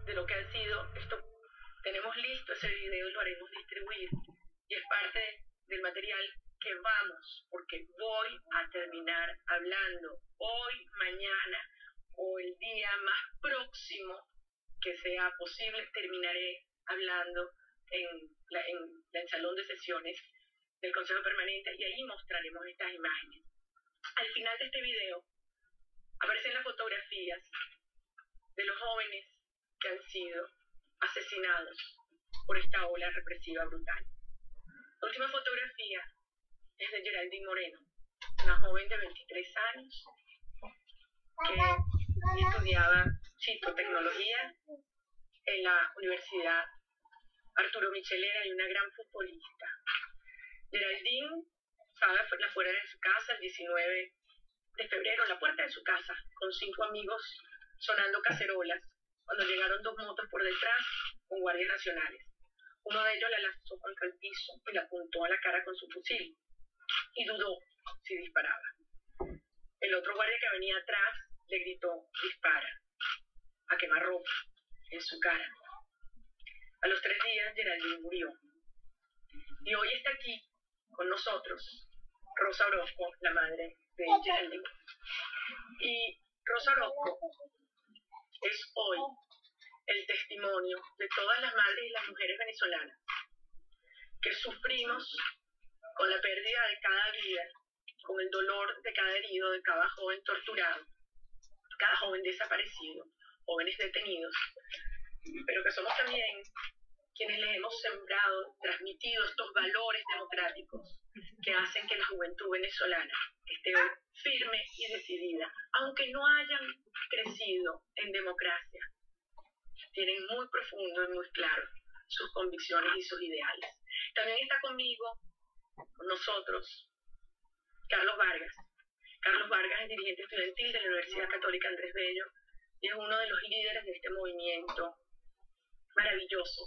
de lo que ha sido esto. Tenemos listo ese video y lo haremos distribuir. Y es parte del material que vamos, porque voy a terminar hablando hoy, mañana o el día más próximo que sea posible, terminaré hablando en el salón de sesiones del Consejo Permanente y ahí mostraremos estas imágenes. Al final de este video aparecen las fotografías de los jóvenes que han sido asesinados por esta ola represiva brutal. La última fotografía es de Geraldine Moreno, una joven de 23 años que estudiaba psicotecnología en la Universidad Arturo Michelena y una gran futbolista. Geraldine estaba afuera de su casa el 19 de febrero, en la puerta de su casa, con 5 amigos sonando cacerolas, cuando llegaron 2 motos por detrás con guardias nacionales. Uno de ellos la lanzó contra el piso y la apuntó a la cara con su fusil y dudó si disparaba. El otro guardia que venía atrás le gritó: dispara, a quemarropa, en su cara. A los 3 días Geraldine murió. Y hoy está aquí con nosotros Rosa Orozco, la madre de Geraldine. Y Rosa Orozco es hoy el testimonio de todas las madres y las mujeres venezolanas que sufrimos con la pérdida de cada vida, con el dolor de cada herido, de cada joven torturado, cada joven desaparecido, jóvenes detenidos, pero que somos también quienes les hemos sembrado, transmitido estos valores democráticos que hacen que la juventud venezolana esté hoy firme y decidida, aunque no hayan crecido en democracia, tienen muy profundo y muy claro sus convicciones y sus ideales. También está conmigo, con nosotros, Carlos Vargas. Carlos Vargas es dirigente estudiantil de la Universidad Católica Andrés Bello y es uno de los líderes de este movimiento maravilloso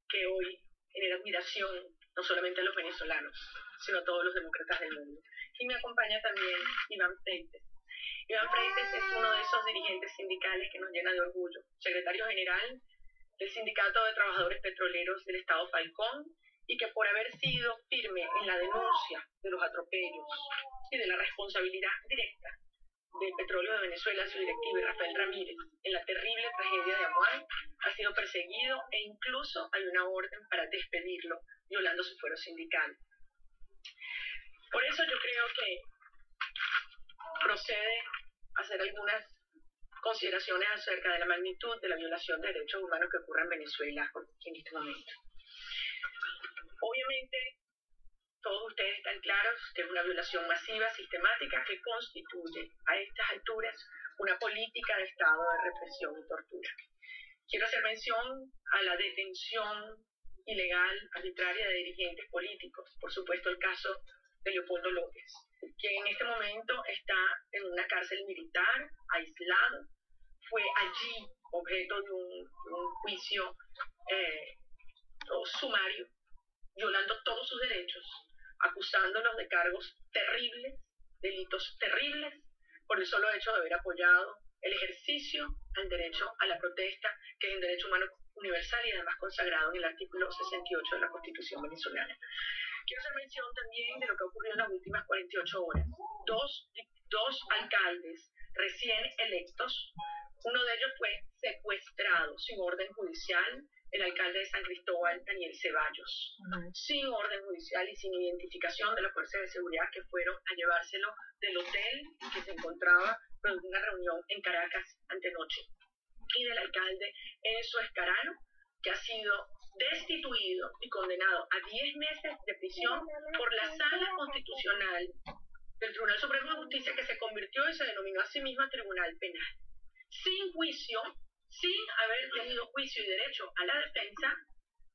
que hoy genera admiración no solamente a los venezolanos, sino a todos los demócratas del mundo. Y me acompaña también Iván Freites. Iván Freites es uno de esos dirigentes sindicales que nos llena de orgullo, secretario general del Sindicato de Trabajadores Petroleros del Estado Falcón, y que por haber sido firme en la denuncia de los atropellos y de la responsabilidad directa del Petróleo de Venezuela, su directivo y Rafael Ramírez, en la terrible tragedia de Amuán, ha sido perseguido e incluso hay una orden para despedirlo, violando su fuero sindical. Por eso yo creo que procede hacer algunas consideraciones acerca de la magnitud de la violación de derechos humanos que ocurre en Venezuela en este momento. Obviamente, todos ustedes están claros que es una violación masiva, sistemática, que constituye a estas alturas una política de Estado de represión y tortura. Quiero hacer mención a la detención ilegal, arbitraria de dirigentes políticos, por supuesto el caso de Leopoldo López, quien en este momento está en una cárcel militar, aislado, fue allí objeto de un juicio sumario, violando todos sus derechos, acusándolos de cargos terribles, delitos terribles, por el solo hecho de haber apoyado el ejercicio al derecho a la protesta, que es un derecho humano universal y además consagrado en el artículo 68 de la Constitución venezolana. Quiero hacer mención también de lo que ocurrió en las últimas 48 horas. Dos alcaldes recién electos, uno de ellos fue secuestrado sin orden judicial, el alcalde de San Cristóbal, Daniel Ceballos, sin orden judicial y sin identificación de las fuerzas de seguridad que fueron a llevárselo del hotel que se encontraba en una reunión en Caracas antenoche, y del alcalde Enzo Escarano, que ha sido destituido y condenado a 10 meses de prisión por la Sala Constitucional del Tribunal Supremo de Justicia, que se convirtió y se denominó a sí misma Tribunal Penal. Sin juicio, sin haber tenido juicio y derecho a la defensa,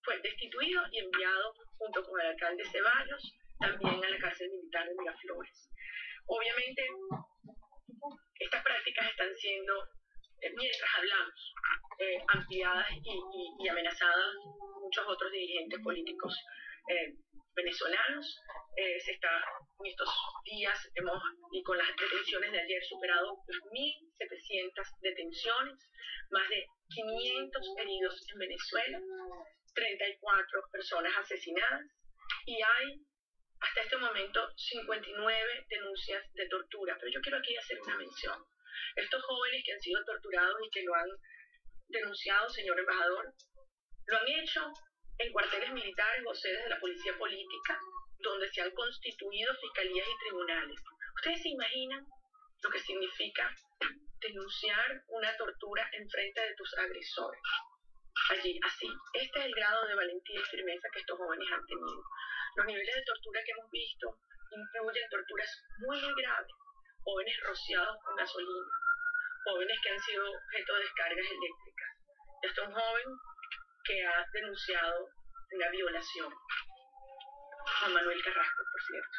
fue destituido y enviado junto con el alcalde Ceballos también a la cárcel militar de Miraflores. Obviamente, estas prácticas están siendo, mientras hablamos, ampliadas y amenazadas muchos otros dirigentes políticos venezolanos. Se está en estos días y con las detenciones de ayer superado las 1.700 detenciones, más de 500 heridos en Venezuela, 34 personas asesinadas y hay hasta este momento 59 denuncias de tortura. Pero yo quiero aquí hacer una mención. Estos jóvenes que han sido torturados y que lo han denunciado, señor embajador, lo han hecho en cuarteles militares o sedes de la policía política, donde se han constituido fiscalías y tribunales. ¿Ustedes se imaginan lo que significa denunciar una tortura en frente de tus agresores? Allí, así. Este es el grado de valentía y firmeza que estos jóvenes han tenido. Los niveles de tortura que hemos visto incluyen torturas muy, muy graves. Jóvenes rociados con gasolina, jóvenes que han sido objeto de descargas eléctricas. Este es un joven que ha denunciado una violación. Juan Manuel Carrasco, por cierto.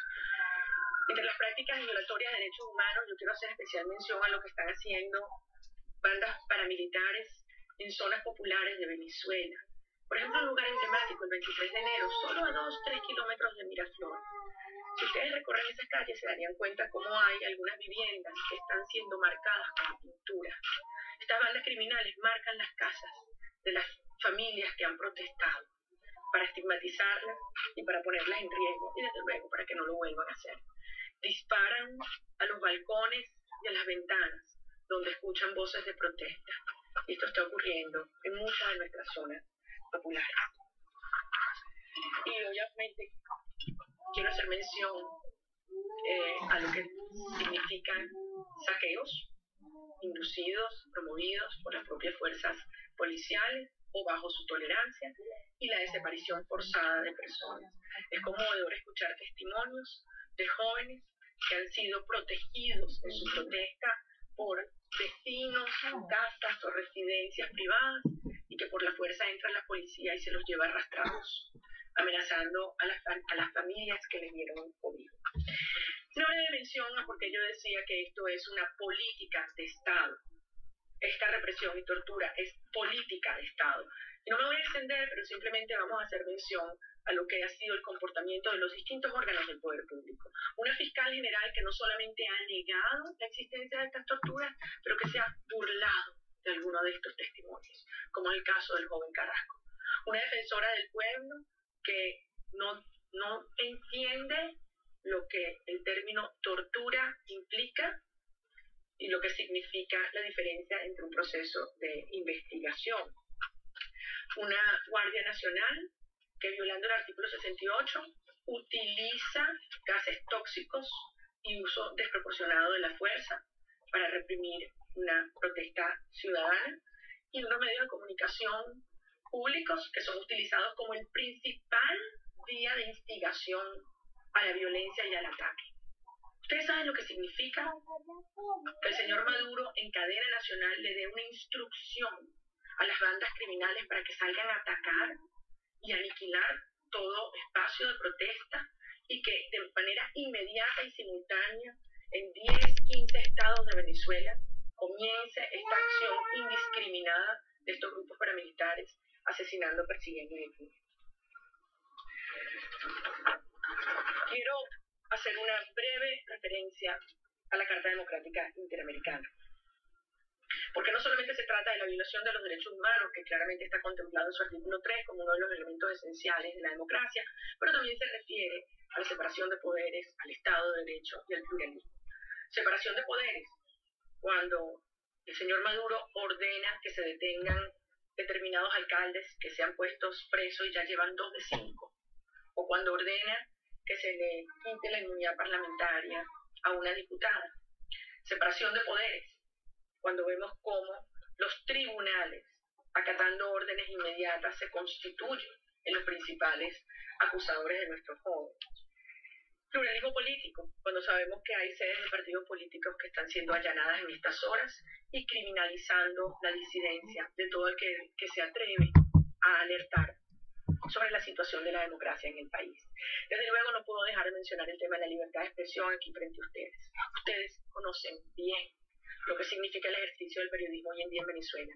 Entre las prácticas violatorias de derechos humanos, yo quiero hacer especial mención a lo que están haciendo bandas paramilitares en zonas populares de Venezuela. Por ejemplo, un lugar emblemático, el 23 de enero, solo a 2-3 kilómetros de Miraflores. Si ustedes recorren esas calles, se darían cuenta cómo hay algunas viviendas que están siendo marcadas con pintura. Estas bandas criminales marcan las casas de las familias que han protestado para estigmatizarlas y para ponerlas en riesgo y desde luego para que no lo vuelvan a hacer. Disparan a los balcones y a las ventanas donde escuchan voces de protesta. Esto está ocurriendo en muchas de nuestras zonas populares. Y obviamente quiero hacer mención a lo que significan saqueos inducidos, promovidos por las propias fuerzas policiales o bajo su tolerancia y la desaparición forzada de personas. Es conmovedor escuchar testimonios de jóvenes que han sido protegidos en su protesta por vecinos, casas o residencias privadas y que por la fuerza entra la policía y se los lleva arrastrados, amenazando a las familias que les dieron cobijo. No le mención a porque yo decía que esto es una política de Estado. Esta represión y tortura es política de Estado. Y no me voy a extender, pero simplemente vamos a hacer mención a lo que ha sido el comportamiento de los distintos órganos del poder público. Una fiscal general que no solamente ha negado la existencia de estas torturas, pero que se ha burlado de alguno de estos testimonios, como es el caso del joven Carrasco. Una defensora del pueblo que no entiende lo que el término tortura implica y lo que significa la diferencia entre un proceso de investigación. Una Guardia Nacional que, violando el artículo 68, utiliza gases tóxicos y uso desproporcionado de la fuerza para reprimir una protesta ciudadana, y unos medios de comunicación públicos que son utilizados como el principal vía de instigación a la violencia y al ataque. ¿Ustedes saben lo que significa que el señor Maduro en cadena nacional le dé una instrucción a las bandas criminales para que salgan a atacar y aniquilar todo espacio de protesta y que de manera inmediata y simultánea en 10-15 estados de Venezuela comience esta acción indiscriminada de estos grupos paramilitares asesinando, persiguiendo y deteniendo? Quiero hacer una breve referencia a la Carta Democrática Interamericana, porque no solamente se trata de la violación de los derechos humanos, que claramente está contemplado en su artículo 3 como uno de los elementos esenciales de la democracia, pero también se refiere a la separación de poderes, al Estado de Derecho y al pluralismo. Separación de poderes, cuando el señor Maduro ordena que se detengan determinados alcaldes que sean puestos presos y ya llevan 2 de 5, o cuando ordena que se le quite la inmunidad parlamentaria a una diputada. Separación de poderes, cuando vemos cómo los tribunales, acatando órdenes inmediatas, se constituyen en los principales acusadores de nuestros jóvenes. Pluralismo político, cuando sabemos que hay sedes de partidos políticos que están siendo allanadas en estas horas y criminalizando la disidencia de todo el que se atreve a alertar sobre la situación de la democracia en el país. Desde luego no puedo dejar de mencionar el tema de la libertad de expresión aquí frente a ustedes. Ustedes conocen bien lo que significa el ejercicio del periodismo hoy en día en Venezuela.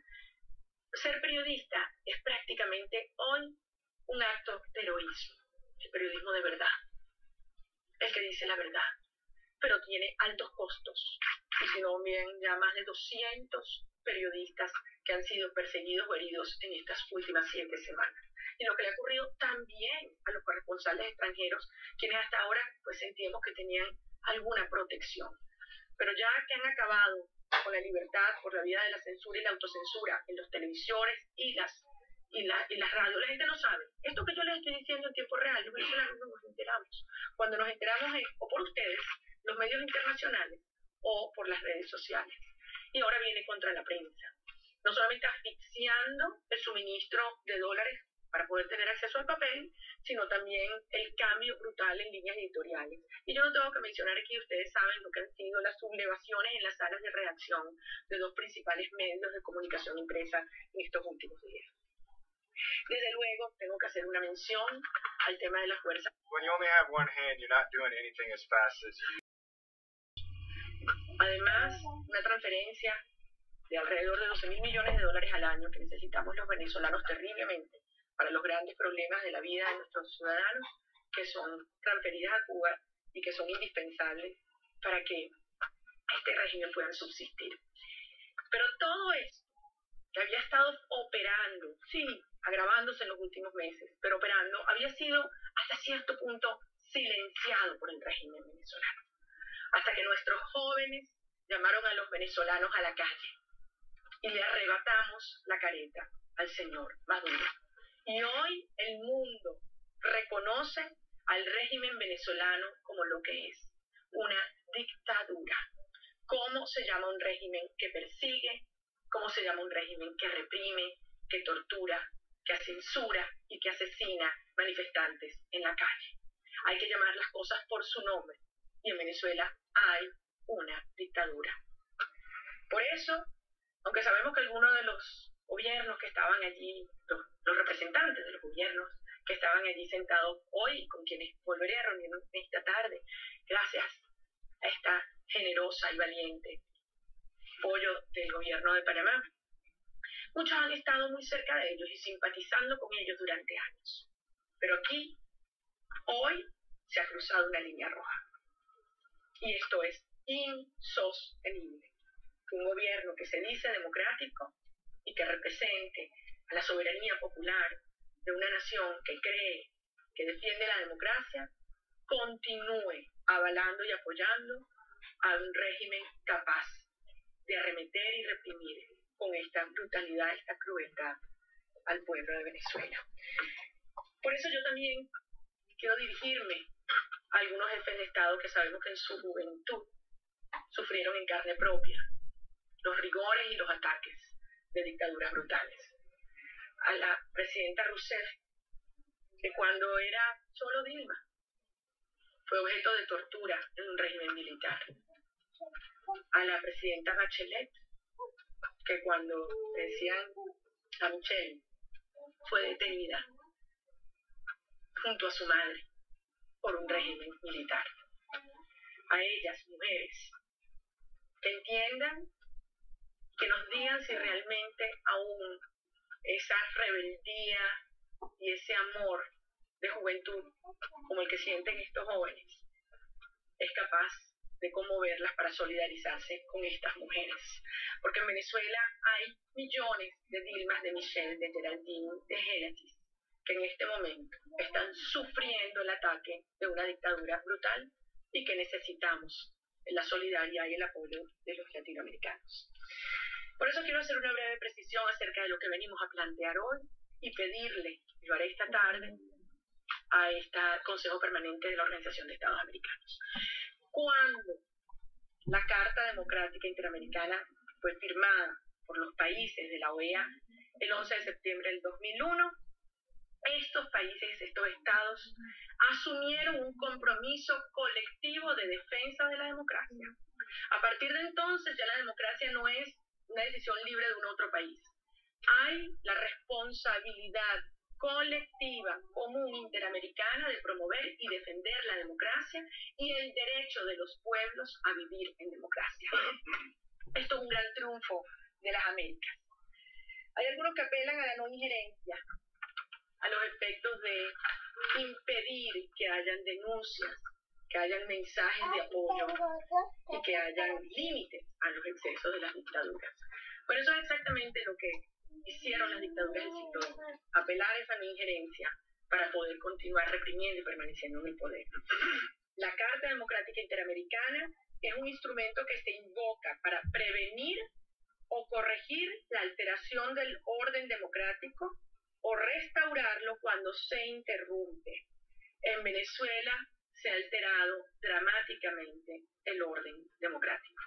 Ser periodista es prácticamente hoy un acto de heroísmo. el periodismo de verdad, el que dice la verdad, pero tiene altos costos. Y si no, bien ya más de 200 periodistas que han sido perseguidos o heridos en estas últimas 7 semanas. Y lo que le ha ocurrido también a los corresponsales extranjeros, quienes hasta ahora pues sentíamos que tenían alguna protección. Pero ya que han acabado con la libertad por la vía de la censura y la autocensura en los televisores y las radios, la gente no sabe. Esto que yo les estoy diciendo en tiempo real, los venezolanos no nos enteramos. Cuando nos enteramos es o por ustedes, los medios internacionales, o por las redes sociales. Y ahora viene contra la prensa. No solamente asfixiando el suministro de dólares para poder tener acceso al papel, sino también el cambio brutal en líneas editoriales. Y yo no tengo que mencionar aquí, ustedes saben lo que han sido las sublevaciones en las salas de redacción de 2 principales medios de comunicación impresa en estos últimos días. Desde luego, tengo que hacer una mención al tema de la fuerza. When you only have one hand, you're not doing anything as fast as you. Además, una transferencia de alrededor de 12.000 millones de dólares al año que necesitamos los venezolanos terriblemente para los grandes problemas de la vida de nuestros ciudadanos, que son transferidas a Cuba y que son indispensables para que este régimen pueda subsistir. Pero todo esto que había estado operando, sí, agravándose en los últimos meses, pero operando, había sido hasta cierto punto silenciado por el régimen venezolano. Hasta que nuestros jóvenes llamaron a los venezolanos a la calle y le arrebatamos la careta al señor Maduro. Y hoy el mundo reconoce al régimen venezolano como lo que es, una dictadura. ¿Cómo se llama un régimen que persigue? ¿Cómo se llama un régimen que reprime, que tortura, que censura y que asesina manifestantes en la calle? Hay que llamar las cosas por su nombre. Y en Venezuela hay una dictadura. Por eso, aunque sabemos que algunos de los gobiernos que estaban allí, los representantes de los gobiernos que estaban allí sentados hoy, con quienes volveré a reunirme esta tarde, gracias a esta generosa y valiente apoyo del gobierno de Panamá, muchos han estado muy cerca de ellos y simpatizando con ellos durante años. Pero aquí, hoy, se ha cruzado una línea roja. Y esto es insostenible. Que un gobierno que se dice democrático y que represente a la soberanía popular de una nación que cree que defiende la democracia, continúe avalando y apoyando a un régimen capaz de arremeter y reprimir con esta brutalidad, esta crueldad al pueblo de Venezuela. Por eso yo también quiero dirigirme a algunos jefes de Estado que sabemos que en su juventud sufrieron en carne propia los rigores y los ataques de dictaduras brutales. A la presidenta Rousseff, que cuando era solo Dilma, fue objeto de tortura en un régimen militar. A la presidenta Bachelet, que cuando decían a Michelle, fue detenida junto a su madre por un régimen militar. A ellas, mujeres, que entiendan, que nos digan si realmente aún esa rebeldía y ese amor de juventud como el que sienten estos jóvenes es capaz de conmoverlas para solidarizarse con estas mujeres. Porque en Venezuela hay millones de Dilmas, de Michelle, de Geraldine, de Génesis, que en este momento están sufriendo el ataque de una dictadura brutal y que necesitamos la solidaridad y el apoyo de los latinoamericanos. Por eso quiero hacer una breve precisión acerca de lo que venimos a plantear hoy y pedirle, y lo haré esta tarde, a este Consejo Permanente de la Organización de Estados Americanos. Cuando la Carta Democrática Interamericana fue firmada por los países de la OEA el 11 de septiembre del 2001, estos países, estos estados, asumieron un compromiso colectivo de defensa de la democracia. A partir de entonces ya la democracia no es una decisión libre de un otro país. Hay la responsabilidad colectiva, común, interamericana de promover y defender la democracia y el derecho de los pueblos a vivir en democracia. Esto es un gran triunfo de las Américas. Hay algunos que apelan a la no injerencia, a los efectos de impedir que hayan denuncias, que hayan mensajes de apoyo y que hayan límites a los excesos de las dictaduras. Por eso es exactamente lo que hicieron las dictaduras del siglo XX, apelar a esa no injerencia para poder continuar reprimiendo y permaneciendo en el poder. La Carta Democrática Interamericana es un instrumento que se invoca para prevenir o corregir la alteración del orden democrático o restaurarlo cuando se interrumpe. En Venezuela se ha alterado dramáticamente el orden democrático.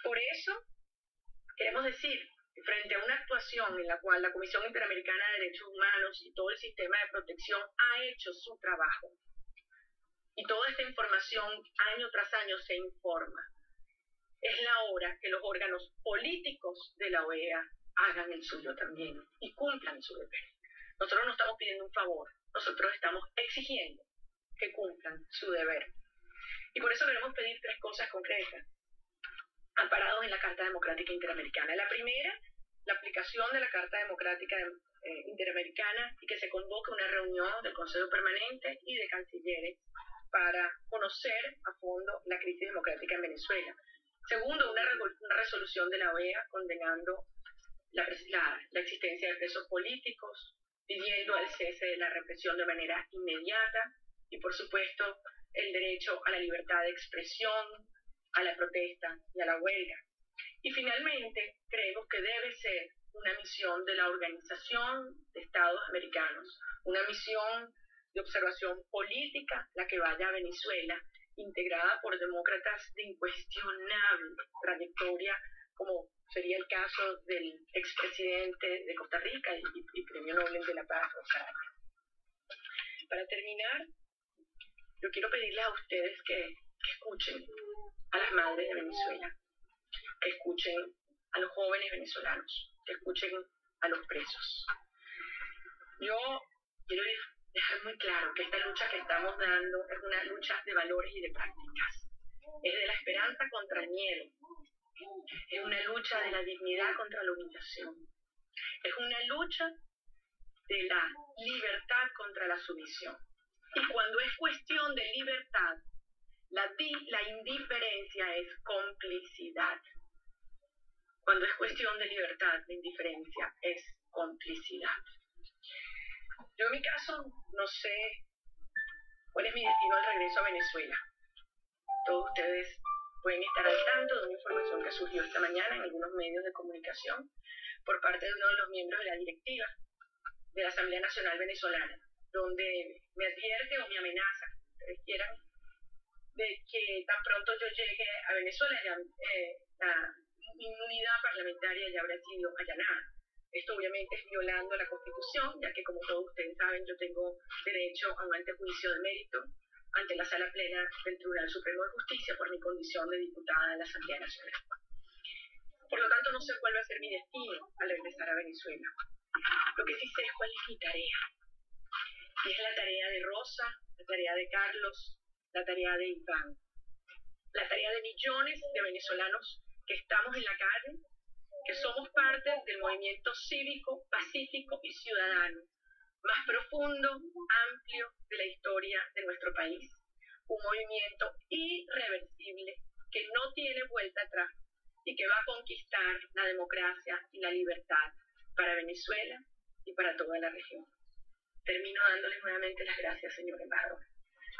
Por eso, queremos decir, frente a una actuación en la cual la Comisión Interamericana de Derechos Humanos y todo el sistema de protección ha hecho su trabajo, y toda esta información año tras año se informa, es la hora que los órganos políticos de la OEA hagan el suyo también y cumplan su deber. Nosotros no estamos pidiendo un favor, nosotros estamos exigiendo que cumplan su deber. Y por eso queremos pedir 3 cosas concretas, amparados en la Carta Democrática Interamericana. La primera, la aplicación de la Carta Democrática Interamericana y que se convoque una reunión del Consejo Permanente y de cancilleres para conocer a fondo la crisis democrática en Venezuela. Segundo, una resolución de la OEA condenando la existencia de presos políticos, pidiendo el cese de la represión de manera inmediata y, por supuesto, el derecho a la libertad de expresión, a la protesta y a la huelga. Y finalmente, creemos que debe ser una misión de la Organización de Estados Americanos, una misión de observación política, la que vaya a Venezuela, integrada por demócratas de incuestionable trayectoria, como sería el caso del expresidente de Costa Rica y Premio Nobel de la Paz, Oscar. Para terminar, yo quiero pedirles a ustedes que escuchen a las madres de Venezuela, que escuchen a los jóvenes venezolanos, que escuchen a los presos. Yo quiero dejar muy claro que esta lucha que estamos dando es una lucha de valores y de prácticas. Es de la esperanza contra el miedo. Es una lucha de la dignidad contra la humillación. Es una lucha de la libertad contra la sumisión. Y cuando es cuestión de libertad, la indiferencia es complicidad. Cuando es cuestión de libertad, la indiferencia es complicidad. Yo en mi caso no sé cuál es mi destino al regreso a Venezuela. Todos ustedes pueden estar al tanto de una información que surgió esta mañana en algunos medios de comunicación por parte de uno de los miembros de la directiva de la Asamblea Nacional Venezolana, donde me advierte o me amenaza, si ustedes quieran, de que tan pronto yo llegue a Venezuela ya la inmunidad parlamentaria ya habrá sido allanada. Esto obviamente es violando la Constitución, ya que como todos ustedes saben, yo tengo derecho a un antejuicio de mérito ante la Sala Plena del Tribunal Supremo de Justicia por mi condición de diputada de la Asamblea Nacional. Por lo tanto, no sé cuál va a ser mi destino al regresar a Venezuela. Lo que sí sé es cuál es mi tarea. Y es la tarea de Rosa, la tarea de Carlos, la tarea de Iván, la tarea de millones de venezolanos que estamos en la calle, que somos parte del movimiento cívico, pacífico y ciudadano más profundo, amplio de la historia de nuestro país. Un movimiento irreversible que no tiene vuelta atrás y que va a conquistar la democracia y la libertad para Venezuela y para toda la región. Termino dándoles nuevamente las gracias, señor embajador.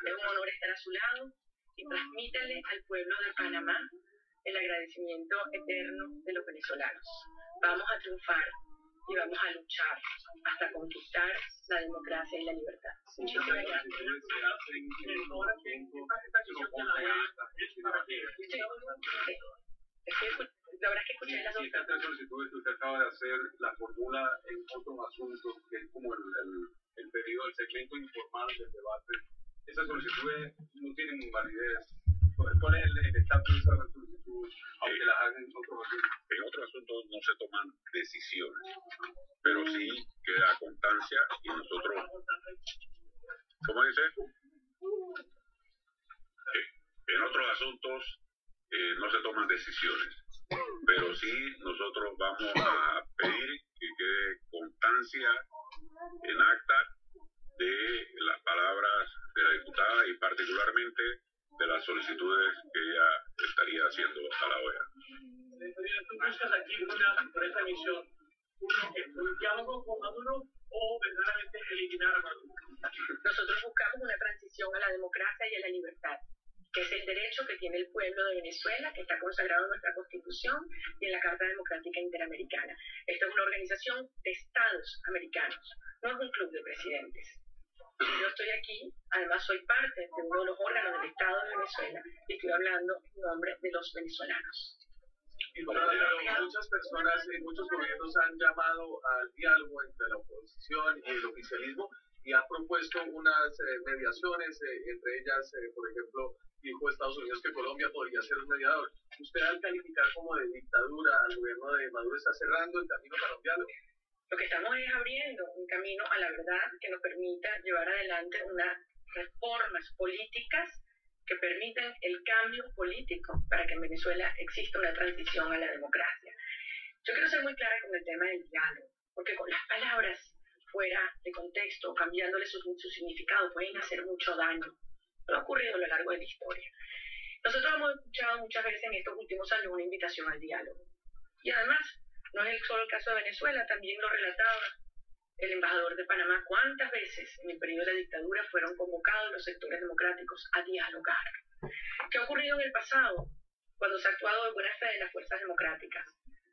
Es un honor estar a su lado y transmítanle al pueblo de Panamá el agradecimiento eterno de los venezolanos. Vamos a triunfar y vamos a luchar hasta conquistar la democracia y la libertad. Muchísimas gracias. La verdad es que escuché las dos. Estas solicitudes que usted acaba de hacer la formula en otros asuntos, que es como el periodo, el segmento informal del debate. Esas solicitudes no tienen validez. ¿Cuál es el estatus de esas solicitudes, aunque las hagan en otros asuntos? En otros asuntos no se toman decisiones, pero sí queda constancia y nosotros, ¿cómo dice? En otros asuntos no se toman decisiones, pero sí nosotros vamos a pedir que quede constancia en acta de las palabras de la diputada y particularmente de las solicitudes que ella estaría haciendo a la OEA. ¿Tú buscas aquí por esta misión un diálogo con Maduro o verdaderamente eliminar a Maduro? Nosotros buscamos una transición a la democracia y a la libertad, que es el derecho que tiene el pueblo de Venezuela, que está consagrado en nuestra Constitución y en la Carta Democrática Interamericana. Esta es una organización de estados americanos, no es un club de presidentes. Yo estoy aquí, además soy parte de uno de los órganos del Estado de Venezuela y estoy hablando en nombre de los venezolanos. Muchas personas y muchos gobiernos han llamado al diálogo entre la oposición y el oficialismo y han propuesto unas mediaciones, entre ellas, por ejemplo, dijo Estados Unidos que Colombia podría ser un mediador. ¿Usted al calificar como de dictadura al gobierno de Maduro está cerrando el camino para un diálogo? Lo que estamos es abriendo un camino a la verdad que nos permita llevar adelante unas reformas políticas que permitan el cambio político para que en Venezuela exista una transición a la democracia. Yo quiero ser muy clara con el tema del diálogo, porque con las palabras fuera de contexto, cambiándole su significado, pueden hacer mucho daño. Lo ha ocurrido a lo largo de la historia. Nosotros hemos escuchado muchas veces en estos últimos años una invitación al diálogo. Y además, no es solo el caso de Venezuela, también lo relataba el embajador de Panamá. ¿Cuántas veces en el periodo de la dictadura fueron convocados los sectores democráticos a dialogar? ¿Qué ha ocurrido en el pasado cuando se ha actuado de buena fe de las fuerzas democráticas?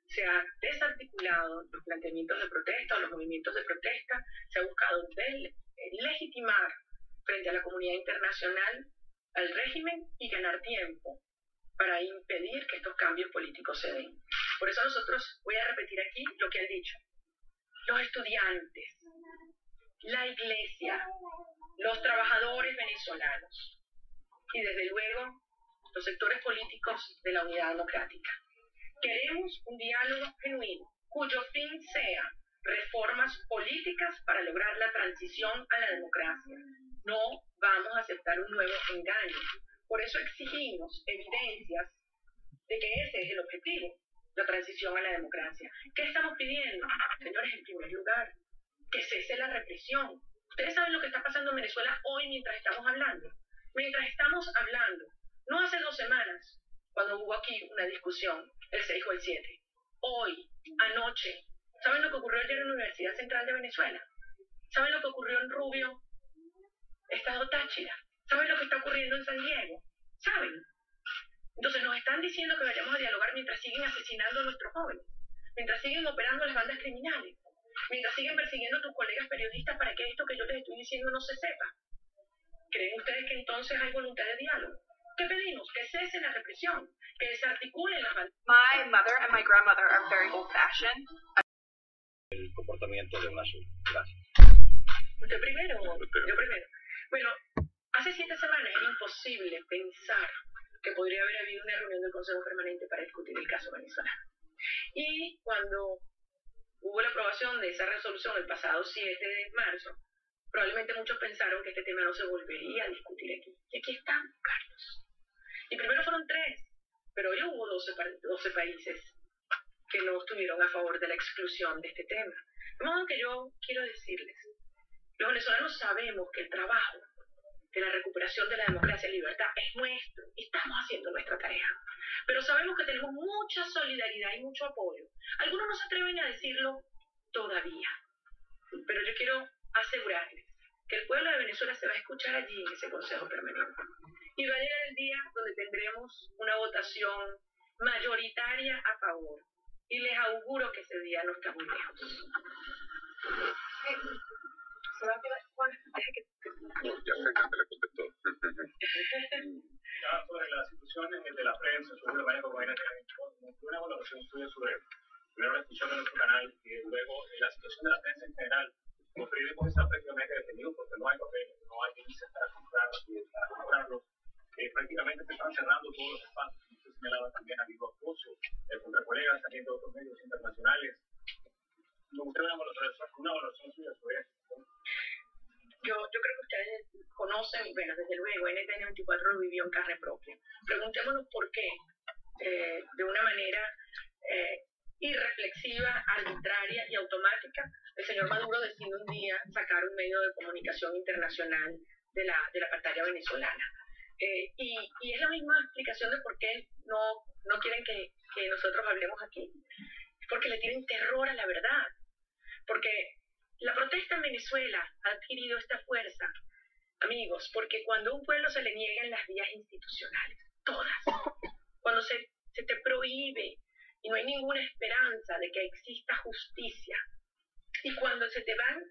Se ha desarticulado los planteamientos de protesta o los movimientos de protesta, se ha buscado legitimar frente a la comunidad internacional al régimen y ganar tiempo para impedir que estos cambios políticos se den. Por eso nosotros, voy a repetir aquí lo que han dicho, los estudiantes, la iglesia, los trabajadores venezolanos y desde luego los sectores políticos de la unidad democrática. Queremos un diálogo genuino, cuyo fin sea reformas políticas para lograr la transición a la democracia. No vamos a aceptar un nuevo engaño. Por eso exigimos evidencias de que ese es el objetivo, la transición a la democracia. ¿Qué estamos pidiendo? Señores, en primer lugar, que cese la represión. Ustedes saben lo que está pasando en Venezuela hoy mientras estamos hablando. Mientras estamos hablando, no hace 2 semanas, cuando hubo aquí una discusión, el 6 o el 7. Hoy, anoche, ¿saben lo que ocurrió ayer en la Universidad Central de Venezuela? ¿Saben lo que ocurrió en Rubio, Estado Táchira? ¿Saben lo que está ocurriendo en San Diego? ¿Saben? Entonces nos están diciendo que vayamos a dialogar mientras siguen asesinando a nuestros jóvenes, mientras siguen operando las bandas criminales, mientras siguen persiguiendo a tus colegas periodistas para que esto que yo les estoy diciendo no se sepa. ¿Creen ustedes que entonces hay voluntad de diálogo? ¿Qué pedimos? Que cese la represión, que desarticulen las bandas. My mother and my grandmother are very old-fashioned. El comportamiento de UNASUR. Gracias. ¿Usted primero o yo primero? Bueno, hace 7 semanas era imposible pensar que podría haber habido una reunión del Consejo Permanente para discutir el caso venezolano. Y cuando hubo la aprobación de esa resolución el pasado 7 de marzo, probablemente muchos pensaron que este tema no se volvería a discutir aquí. Y aquí estamos, Carlos. Y primero fueron 3, pero hoy hubo 12 países que no estuvieron a favor de la exclusión de este tema. De modo que yo quiero decirles, los venezolanos sabemos que el trabajo de la recuperación de la democracia y libertad es nuestro, y estamos haciendo nuestra tarea. Pero sabemos que tenemos mucha solidaridad y mucho apoyo. Algunos no se atreven a decirlo todavía, pero yo quiero asegurarles que el pueblo de Venezuela se va a escuchar allí en ese Consejo Permanente. Y va a llegar el día donde tendremos una votación mayoritaria a favor. Y les auguro que ese día no está muy lejos. No, ya se le contestó. Sobre las instituciones de la prensa, sobre el banco, una valoración suya sobre primero la discusión de nuestro canal y luego la situación de la prensa en general. Los periódicos están prácticamente detenidos porque no hay papel, no hay divisas para comprarlos. Prácticamente se están cerrando todos los espacios. Usted señalaba también, ha habido acoso contra colegas, también de otros medios internacionales. Me gustaría una valoración suya sobre eso. Yo creo que ustedes conocen, bueno, desde luego, NTN24 lo vivió en carne propia. Preguntémonos por qué, de una manera irreflexiva, arbitraria y automática, el señor Maduro decide un día sacar un medio de comunicación internacional de la pantalla venezolana. Y es la misma explicación de por qué no quieren que nosotros hablemos aquí. Es porque le tienen terror a la verdad. Porque la protesta en Venezuela ha adquirido esta fuerza, amigos, porque cuando a un pueblo se le niegan las vías institucionales, todas, cuando se te prohíbe y no hay ninguna esperanza de que exista justicia, y cuando se te van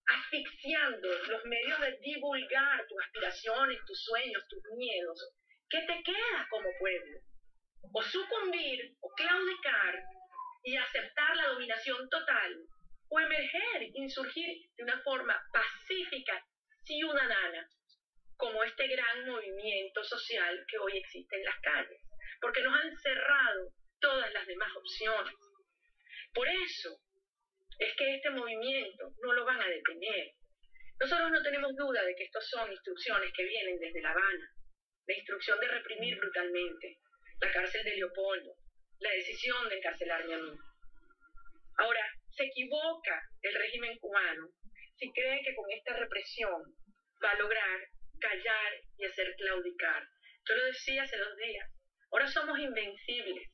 asfixiando los medios de divulgar tus aspiraciones, tus sueños, tus miedos, ¿qué te queda como pueblo? O sucumbir, o claudicar, y aceptar la dominación total, o emerger, insurgir de una forma pacífica, ciudadana, como este gran movimiento social que hoy existe en las calles, porque nos han cerrado todas las demás opciones. Por eso es que este movimiento no lo van a detener. Nosotros no tenemos duda de que estos son instrucciones que vienen desde La Habana, la instrucción de reprimir brutalmente, la cárcel de Leopoldo, la decisión de encarcelarme a mí. Ahora, se equivoca el régimen cubano si cree que con esta represión va a lograr callar y hacer claudicar. Yo lo decía hace 2 días, ahora somos invencibles,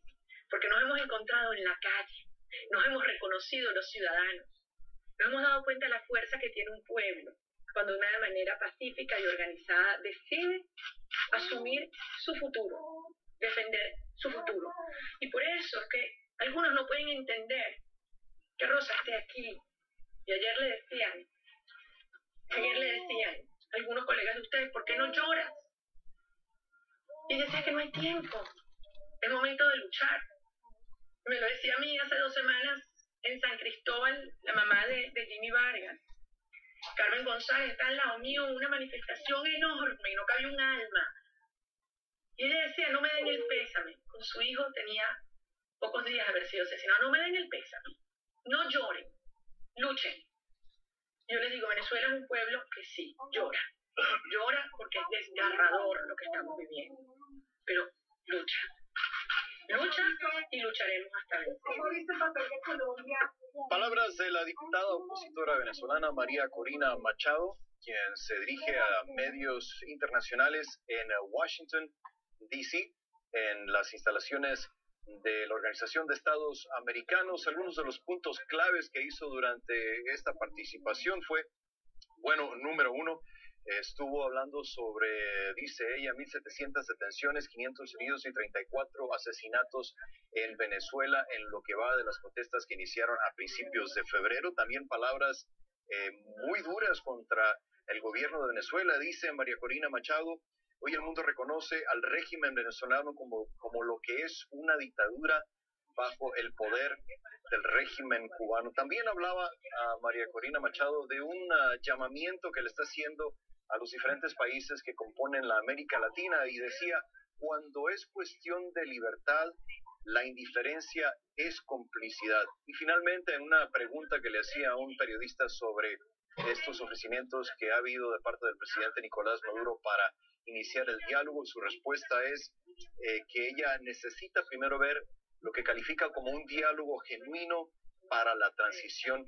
porque nos hemos encontrado en la calle, nos hemos reconocido los ciudadanos, nos hemos dado cuenta de la fuerza que tiene un pueblo, cuando de una manera pacífica y organizada decide asumir su futuro, defender su futuro. Y por eso es que algunos no pueden entender que Rosa esté aquí. Y ayer le decían algunos colegas de ustedes, ¿por qué no lloras? Y decía que no hay tiempo, es momento de luchar. Me lo decía a mí hace 2 semanas en San Cristóbal, la mamá de Jimmy Vargas. Carmen González está al lado mío en una manifestación enorme, no cabe un alma. Y ella decía, no me den el pésame. Con su hijo tenía pocos días de haber sido asesinado. No me den el pésame. No lloren. Luchen. Yo les digo, Venezuela es un pueblo que sí, llora. Llora porque es desgarrador lo que estamos viviendo. Pero lucha. Lucha y lucharemos hasta vencer. ¿Cómo viste el papel de Colombia? Palabras de la diputada opositora venezolana María Corina Machado, quien se dirige a medios internacionales en Washington, D.C., en las instalaciones de la Organización de Estados Americanos. Algunos de los puntos claves que hizo durante esta participación fue, bueno, número 1, estuvo hablando sobre, dice ella, 1.700 detenciones, 500 heridos y 34 asesinatos en Venezuela en lo que va de las protestas que iniciaron a principios de febrero. También palabras muy duras contra el gobierno de Venezuela. Dice María Corina Machado, hoy el mundo reconoce al régimen venezolano como lo que es una dictadura bajo el poder del régimen cubano. También hablaba a María Corina Machado de un llamamiento que le está haciendo a los diferentes países que componen la América Latina y decía, cuando es cuestión de libertad, la indiferencia es complicidad. Y finalmente, en una pregunta que le hacía a un periodista sobre estos ofrecimientos que ha habido de parte del presidente Nicolás Maduro para iniciar el diálogo, su respuesta es que ella necesita primero ver lo que califica como un diálogo genuino para la transición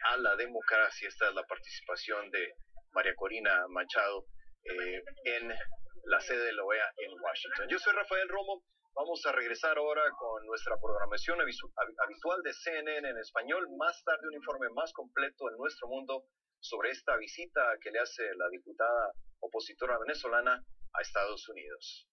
a la democracia. Esta es la participación de María Corina Machado en la sede de la OEA en Washington. Yo soy Rafael Romo. Vamos a regresar ahora con nuestra programación habitual de CNN en español. Más tarde un informe más completo en nuestro mundo sobre esta visita que le hace la diputada opositora venezolana a Estados Unidos.